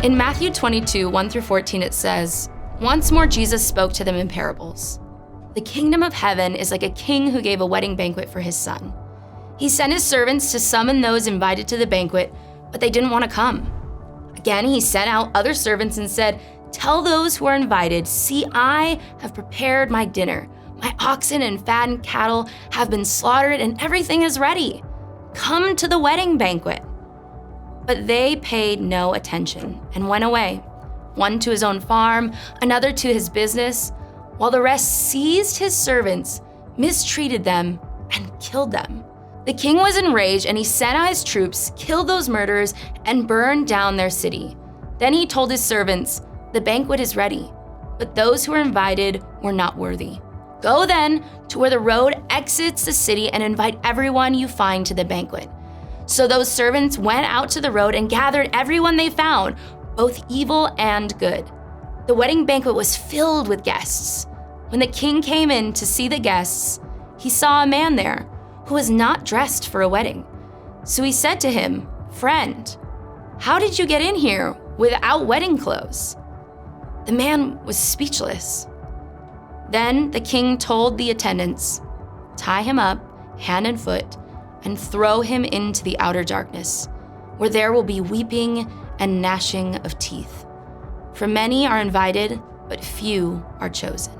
In Matthew 22, 1-14, it says, "Once more Jesus spoke to them in parables. The kingdom of heaven is like a king who gave a wedding banquet for his son. He sent his servants to summon those invited to the banquet, but they didn't want to come. Again, he sent out other servants and said, 'Tell those who are invited, see, I have prepared my dinner. My oxen and fattened cattle have been slaughtered and everything is ready. Come to the wedding banquet.' But they paid no attention and went away, one to his own farm, another to his business, while the rest seized his servants, mistreated them, and killed them. The king was enraged and he sent out his troops, killed those murderers, and burned down their city. Then he told his servants, 'The banquet is ready, but those who were invited were not worthy. Go then to where the road exits the city and invite everyone you find to the banquet.' So those servants went out to the road and gathered everyone they found, both evil and good. The wedding banquet was filled with guests. When the king came in to see the guests, he saw a man there who was not dressed for a wedding. So he said to him, 'Friend, how did you get in here without wedding clothes?' The man was speechless. Then the king told the attendants, 'Tie him up, hand and foot, and throw him into the outer darkness, where there will be weeping and gnashing of teeth. For many are invited, but few are chosen.'"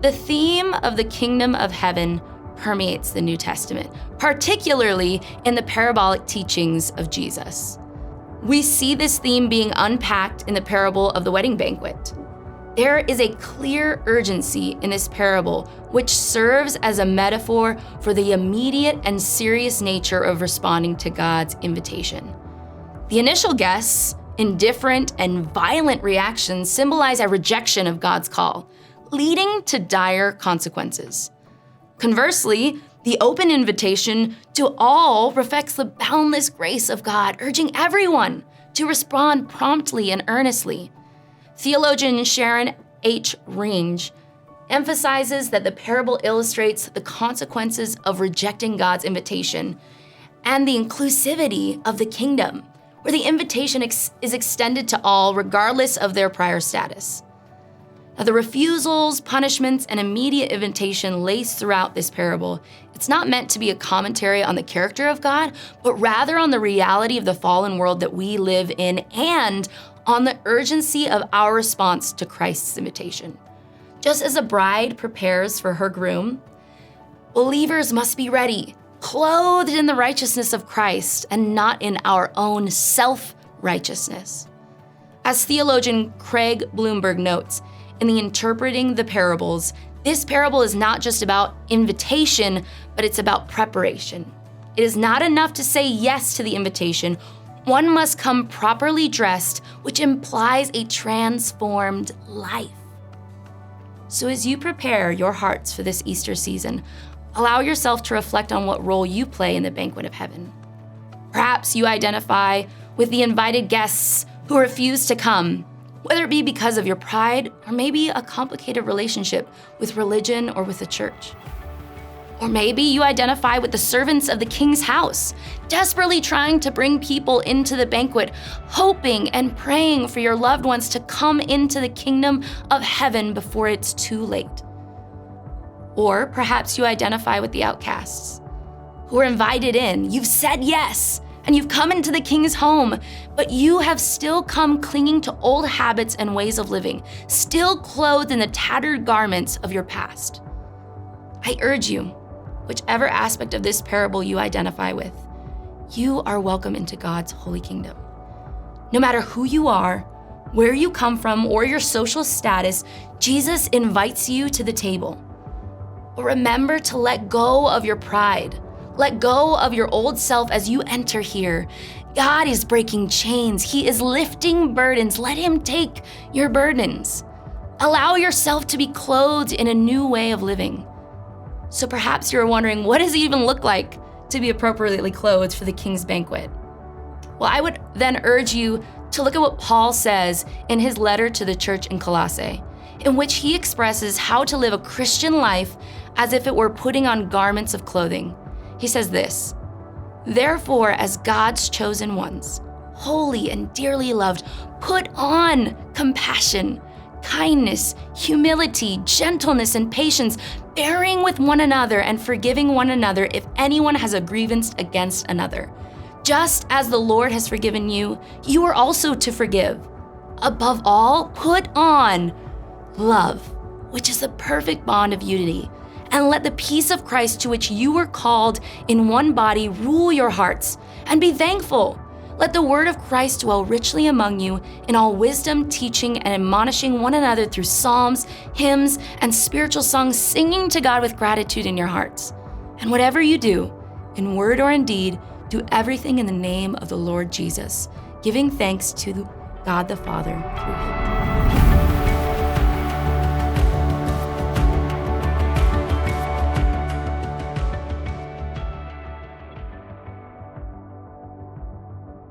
The theme of the kingdom of heaven permeates the New Testament, particularly in the parabolic teachings of Jesus. We see this theme being unpacked in the parable of the wedding banquet. There is a clear urgency in this parable, which serves as a metaphor for the immediate and serious nature of responding to God's invitation. The initial guests' indifferent and violent reactions symbolize a rejection of God's call, leading to dire consequences. Conversely, the open invitation to all reflects the boundless grace of God, urging everyone to respond promptly and earnestly. Theologian Sharon H. Range emphasizes that the parable illustrates the consequences of rejecting God's invitation and the inclusivity of the kingdom, where the invitation is extended to all regardless of their prior status. Now, the refusals, punishments, and immediate invitation laced throughout this parable, it's not meant to be a commentary on the character of God, but rather on the reality of the fallen world that we live in and on the urgency of our response to Christ's invitation. Just as a bride prepares for her groom, believers must be ready, clothed in the righteousness of Christ and not in our own self-righteousness. As theologian Craig Bloomberg notes, in the Interpreting the Parables, this parable is not just about invitation, but it's about preparation. It is not enough to say yes to the invitation. One must come properly dressed, which implies a transformed life. So as you prepare your hearts for this Easter season, allow yourself to reflect on what role you play in the banquet of heaven. Perhaps you identify with the invited guests who refuse to come, whether it be because of your pride or maybe a complicated relationship with religion or with the church. Or maybe you identify with the servants of the king's house, desperately trying to bring people into the banquet, hoping and praying for your loved ones to come into the kingdom of heaven before it's too late. Or perhaps you identify with the outcasts who are invited in. You've said yes, and you've come into the king's home, but you have still come clinging to old habits and ways of living, still clothed in the tattered garments of your past. I urge you, whichever aspect of this parable you identify with, you are welcome into God's holy kingdom. No matter who you are, where you come from, or your social status, Jesus invites you to the table. But remember to let go of your pride. Let go of your old self as you enter here. God is breaking chains. He is lifting burdens. Let him take your burdens. Allow yourself to be clothed in a new way of living. So perhaps you're wondering, what does it even look like to be appropriately clothed for the king's banquet? Well, I would then urge you to look at what Paul says in his letter to the church in Colossae, in which he expresses how to live a Christian life as if it were putting on garments of clothing. He says this, "Therefore, as God's chosen ones, holy and dearly loved, put on compassion, kindness, humility, gentleness, and patience, bearing with one another and forgiving one another if anyone has a grievance against another. Just as the Lord has forgiven you, you are also to forgive. Above all, put on love, which is the perfect bond of unity. And let the peace of Christ, to which you were called in one body, rule your hearts, and be thankful. Let the word of Christ dwell richly among you in all wisdom, teaching and admonishing one another through psalms, hymns, and spiritual songs, singing to God with gratitude in your hearts. And whatever you do, in word or in deed, do everything in the name of the Lord Jesus, giving thanks to God the Father through him.